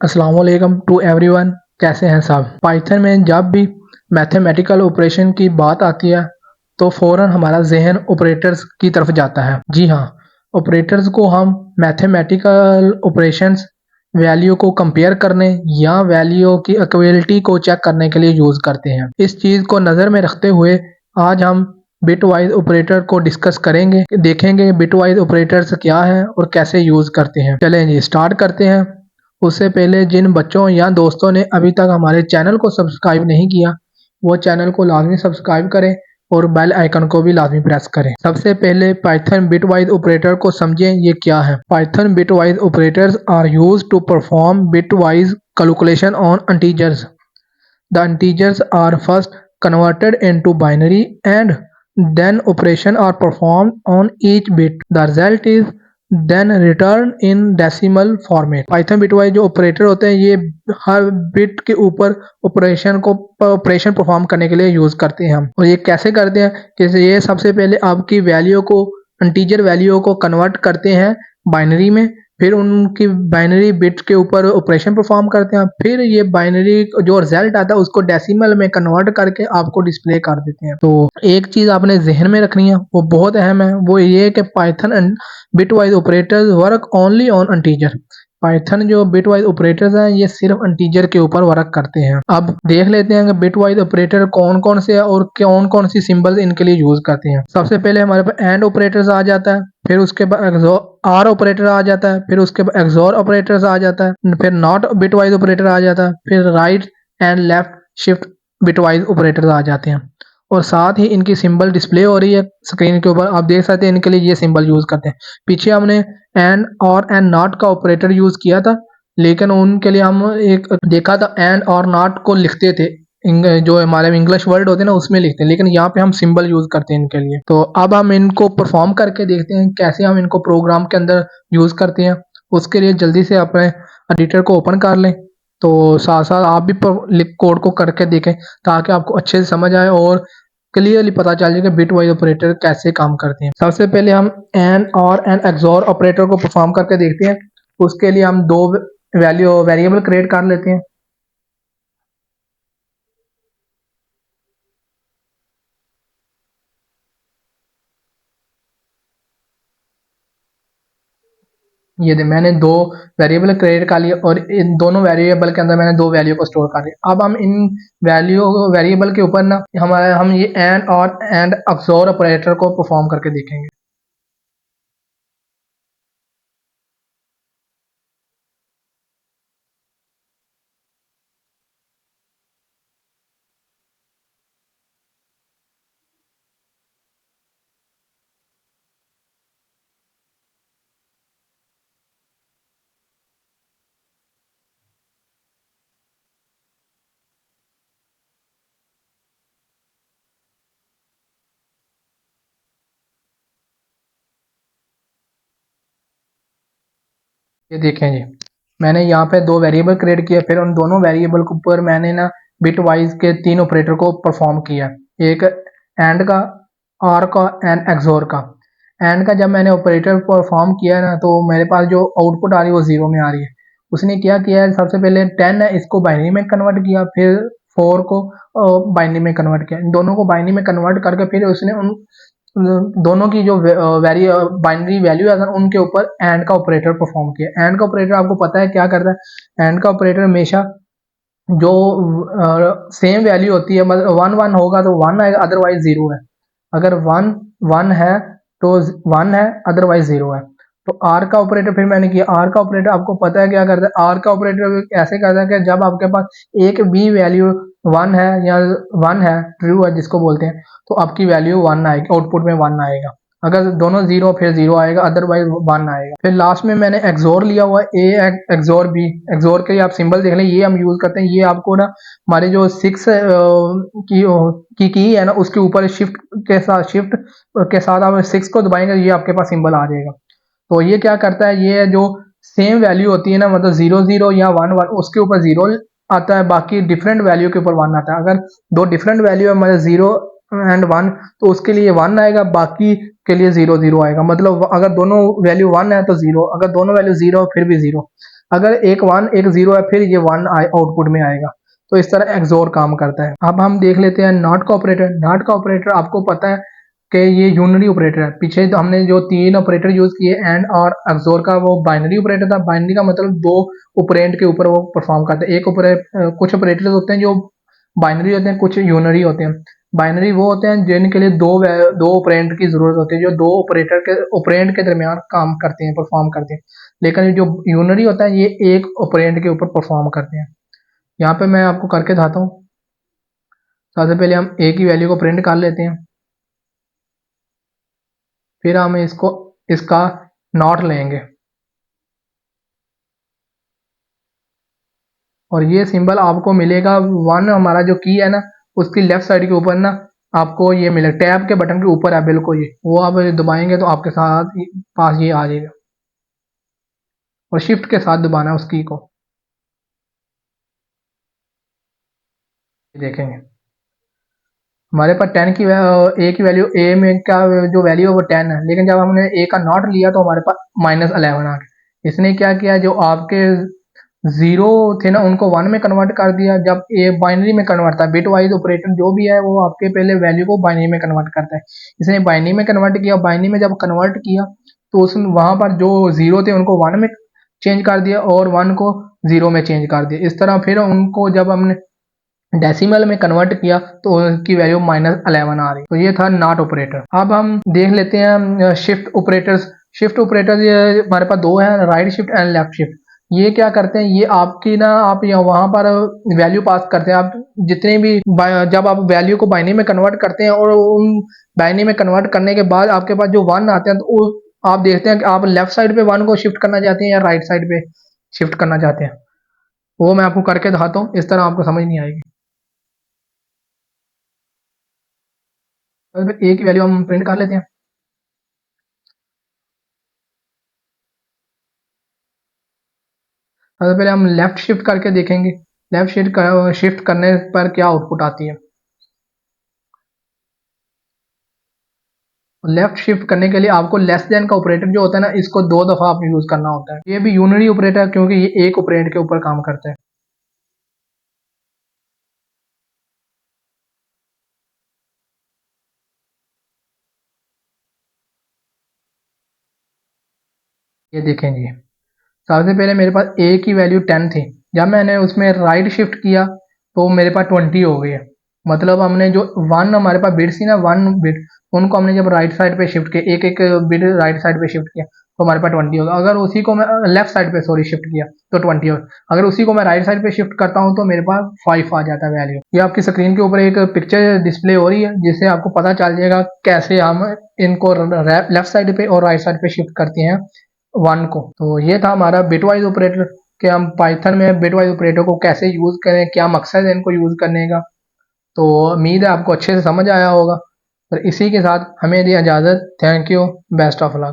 अस्सलाम वालेकुम to everyone. कैसे हैं सब। पाइथन में जब भी मैथमेटिकल ऑपरेशन की बात आती है तो फ़ौरन हमारा जहन ऑपरेटर्स की तरफ जाता है। जी हाँ, ऑपरेटर्स को हम मैथमेटिकल ऑपरेशंस वैल्यू को कंपेयर करने या वैल्यू की इक्वलिटी को चेक करने के लिए यूज़ करते हैं। इस चीज़ को नज़र में रखते हुए आज हम बिटवाइज ऑपरेटर को डिस्कस करेंगे, देखेंगे बिटवाइज ऑपरेटर्स क्या है और कैसे यूज़ करते हैं। चलें जी स्टार्ट करते हैं। उससे पहले जिन बच्चों या दोस्तों ने अभी तक हमारे चैनल को सब्सक्राइब नहीं किया वो चैनल को लाजमी सब्सक्राइब करें और बेल आइकन को भी लाजमी प्रेस करें। सबसे पहले पाइथन बिटवाइज ऑपरेटर को समझें ये क्या है। Python bitwise operators are used to perform bitwise calculation on integers. The integers are first converted into binary and then operation are performed on each bit. The result is then returned in decimal format. Python bitwise जो operator होते हैं ये हर bit के ऊपर operation perform करने के लिए use करते हैं हम। और ये कैसे करते हैं कि ये सबसे पहले आपकी वैल्यू को इंटीजर वैल्यू को कन्वर्ट करते हैं बाइनरी में, फिर उनकी बाइनरी बिट के ऊपर ऑपरेशन परफॉर्म करते हैं, फिर ये बाइनरी जो रिजल्ट आता है उसको डेसिमल में कन्वर्ट करके आपको डिस्प्ले कर देते हैं। तो एक चीज आपने जहन में रखनी है वो बहुत अहम है, वो ये कि Python bitwise operators work only on integer. Python जो बिटवाइज ऑपरेटर्स हैं ये सिर्फ इंटीजर के ऊपर वर्क करते हैं। अब देख लेते हैं कि बिटवाइज ऑपरेटर कौन कौन से और कौन कौन सी सिंबल्स इनके लिए यूज करते हैं। सबसे पहले हमारे पास एंड ऑपरेटर्स आ जाता है, फिर उसके बाद आर ऑपरेटर आ जाता है, फिर उसके बाद एक्सोर ऑपरेटर्स आ जाता है, फिर नॉट बिटवाइज ऑपरेटर आ जाता है, फिर right and left shift bitwise operators आ जाते हैं। और साथ ही इनकी सिंबल डिस्प्ले हो रही है स्क्रीन के ऊपर, आप देख सकते हैं इनके लिए ये सिंबल यूज करते हैं। पीछे हमने एंड और एंड नॉट का ऑपरेटर यूज किया था, लेकिन उनके लिए हम एक देखा था एंड और नॉट को लिखते थे जो हमारे इंग्लिश वर्ड होते हैं ना उसमें लिखते हैं, लेकिन यहाँ पे हम सिंबल यूज करते हैं इनके लिए। तो अब हम इनको परफॉर्म करके देखते हैं कैसे हम इनको प्रोग्राम के अंदर यूज करते हैं। उसके लिए जल्दी से अपने एडिटर को ओपन कर लें, तो साथ साथ आप भी कोड को करके देखें ताकि आपको अच्छे से समझ आए और क्लियरली पता चल जाए कि बिट वाइज ऑपरेटर कैसे काम करते हैं। सबसे पहले हम एंड और एंड एक्सोर ऑपरेटर को परफॉर्म करके देखते हैं। उसके लिए हम दो वेरिएबल क्रिएट कर लेते हैं। ये दे मैंने दो वेरिएबल क्रिएट कर लिए और इन दोनों वेरिएबल के अंदर मैंने दो वैल्यू को स्टोर कर दिया। अब हम इन वेरिएबल के ऊपर ना हम ये एंड और एंड एक्सोर ऑपरेटर को परफॉर्म करके देखेंगे। ये देखें जी, मैंने यहाँ पे दो वेरिएबल क्रिएट किया, फिर उन दोनों वेरिएबल के ऊपर मैंने ना बिट वाइज के तीन ऑपरेटर को परफॉर्म किया, एक एंड का, आर का एंड एक्सोर का। एंड का जब मैंने ऑपरेटर परफॉर्म किया ना तो मेरे पास जो आउटपुट आ रही है वो जीरो में आ रही है। उसने क्या किया है, सबसे पहले 10 है इसको बाइनरी में कन्वर्ट किया, फिर 4 को बाइनरी में कन्वर्ट किया। इन दोनों को बाइनरी में कन्वर्ट करके फिर उसने उन दोनों की जो बाइनरी वैल्यू है उनके ऊपर एंड का ऑपरेटर परफॉर्म किया। एंड का ऑपरेटर आपको पता है क्या करता है। एंड का ऑपरेटर हमेशा जो सेम वैल्यू होती है, मतलब वन वन होगा तो वन आएगा, अदरवाइज जीरो है। अगर वन वन है तो वन है, अदरवाइज जीरो है। तो आर का ऑपरेटर फिर मैंने किया। आर का ऑपरेटर आपको पता है क्या करता है। आर का ऑपरेटर ऐसे करता है कि जब आपके पास एक भी वैल्यू वन है या वन है, ट्रू है जिसको बोलते हैं, तो आपकी वैल्यू वन आएगी, आउटपुट में वन आएगा। अगर दोनों जीरो फिर जीरो आएगा, अदरवाइज वन आएगा। फिर लास्ट में मैंने एक्सोर लिया हुआ है, ए एक्सोर बी। एक्सोर के लिए आप सिंबल देख लें, ये हम यूज करते हैं। ये आपको ना हमारे जो सिक्स की है ना उसके ऊपर शिफ्ट के साथ आप सिक्स को दबाएंगे, ये आपके पास सिंबल आ जाएगा। तो ये क्या करता है, ये जो सेम वैल्यू होती है ना, मतलब जीरो जीरो या वन वन, उसके ऊपर जीरो आता है, बाकी डिफरेंट वैल्यू के ऊपर वन आता है। अगर दो डिफरेंट वैल्यू है, मतलब जीरो एंड वन, तो उसके लिए वन आएगा, बाकी के लिए जीरो जीरो आएगा। मतलब अगर दोनों वैल्यू वन है तो जीरो, अगर दोनों वैल्यू जीरो फिर भी जीरो। अगर एक 1 एक 0 है फिर ये 1 आउटपुट में आएगा। तो इस तरह एक्सोर काम करता है। अब हम देख लेते हैं नॉट का ऑपरेटर। नॉट का ऑपरेटर आपको पता है कि ये यूनरी ऑपरेटर है। पीछे तो हमने जो 3 ऑपरेटर यूज किए एंड और एक्सोर का, वो बाइनरी ऑपरेटर था। बाइनरी का मतलब 2 ऑपरेंड के ऊपर वो परफॉर्म करता है। कुछ ऑपरेटर्स होते हैं जो बाइनरी होते हैं, कुछ यूनरी होते हैं। बाइनरी वो होते हैं जिनके लिए दो ऑपरेंड की जरूरत होती है, जो दो ऑपरेंड के दरमियान काम करते हैं, परफॉर्म करते हैं। लेकिन जो यूनरी होता है ये एक ऑपरेंड के ऊपर परफॉर्म करते हैं। यहाँ पे मैं आपको करके दिखाता हूँ। सबसे पहले हम ए की वैल्यू को प्रिंट कर लेते हैं, फिर हम इसका नॉट लेंगे और ये सिंबल आपको मिलेगा 1, हमारा जो की है ना उसकी लेफ्ट साइड के ऊपर ना आपको ये मिलेगा, टैब के बटन के ऊपर है बिल्कुल, ये वो आप दबाएंगे तो आपके साथ पास ये आ जाएगा और शिफ्ट के साथ दबाना है उस की को। देखेंगे हमारे पास 10 की ए की वैल्यू, ए में का जो वैल्यू है वो 10 है, लेकिन जब हमने ए का नॉट लिया तो हमारे पास -11 आ गया। इसने क्या किया, जो आपके जीरो थे ना उनको 1 में कन्वर्ट कर दिया। जब ए बाइनरी में कन्वर्ट था, बिट वाइज ऑपरेटर जो भी है वो आपके पहले वैल्यू को बाइनरी में कन्वर्ट करता है। इसने बाइनरी में कन्वर्ट किया, बाइनरी में जब कन्वर्ट किया तो उस वहां पर जो जीरो थे उनको 1 में चेंज कर दिया और 1 को 0 में चेंज कर दिया। इस तरह फिर उनको जब हमने डेसिमल में कन्वर्ट किया तो उसकी वैल्यू -11 आ रही। तो ये था नॉट ऑपरेटर। अब हम देख लेते हैं शिफ्ट ऑपरेटर्स। शिफ्ट ऑपरेटर ये हमारे पास 2 है, right shift and left shift. ये क्या करते हैं, ये आपकी ना आप यहाँ वहां पर वैल्यू पास करते हैं। आप जितने भी जब आप वैल्यू को बाइनरी में कन्वर्ट करते हैं और उन बाइनरी में कन्वर्ट करने के बाद आपके पास जो 1 आते हैं तो आप देखते हैं कि आप लेफ्ट साइड पे 1 को शिफ्ट करना चाहते हैं या राइट साइड पे शिफ्ट करना चाहते हैं। वो मैं आपको करके दिखाता हूँ, इस तरह आपको समझ नहीं आएगी। ए की वैल्यू हम प्रिंट कर लेते हैं। सबसे पहले हम लेफ्ट शिफ्ट करके देखेंगे, लेफ्ट शिफ्ट करने पर क्या आउटपुट आती है। लेफ्ट शिफ्ट करने के लिए आपको लेस देन का ऑपरेटर जो होता है ना, इसको 2 दफा आप यूज करना होता है। ये भी यूनरी ऑपरेटर है क्योंकि ये एक ऑपरेंड के ऊपर काम करता है। ये देखें जी, सबसे पहले मेरे पास ए की वैल्यू 10 थी। जब मैंने उसमें राइट शिफ्ट किया तो मेरे पास 20 हो गई है। मतलब हमने जो 1 हमारे पास बिट थी ना, 1 बिट, उनको हमने जब राइट साइड पे शिफ्ट किया, एक एक बिट राइट साइड पे शिफ्ट किया तो हमारे पास 20 होगा। अगर उसी को मैं लेफ्ट साइड पे सॉरी शिफ्ट किया तो 20 होगा। अगर उसी को मैं राइट साइड पे शिफ्ट करता हूँ तो मेरे पास 5 आ जाता है वैल्यू। ये आपकी स्क्रीन के ऊपर एक पिक्चर डिस्प्ले हो रही है जिससे आपको पता चल जाएगा कैसे हम इनको लेफ्ट साइड पे और राइट साइड पे शिफ्ट करते हैं 1 को। तो ये था हमारा बिटवाइज ऑपरेटर कि हम पाइथन में बिटवाइज ऑपरेटर को कैसे यूज करें, क्या मकसद है इनको यूज करने का। तो उम्मीद है आपको अच्छे से समझ आया होगा और इसी के साथ हमें दी इजाज़त। Thank you, best of luck.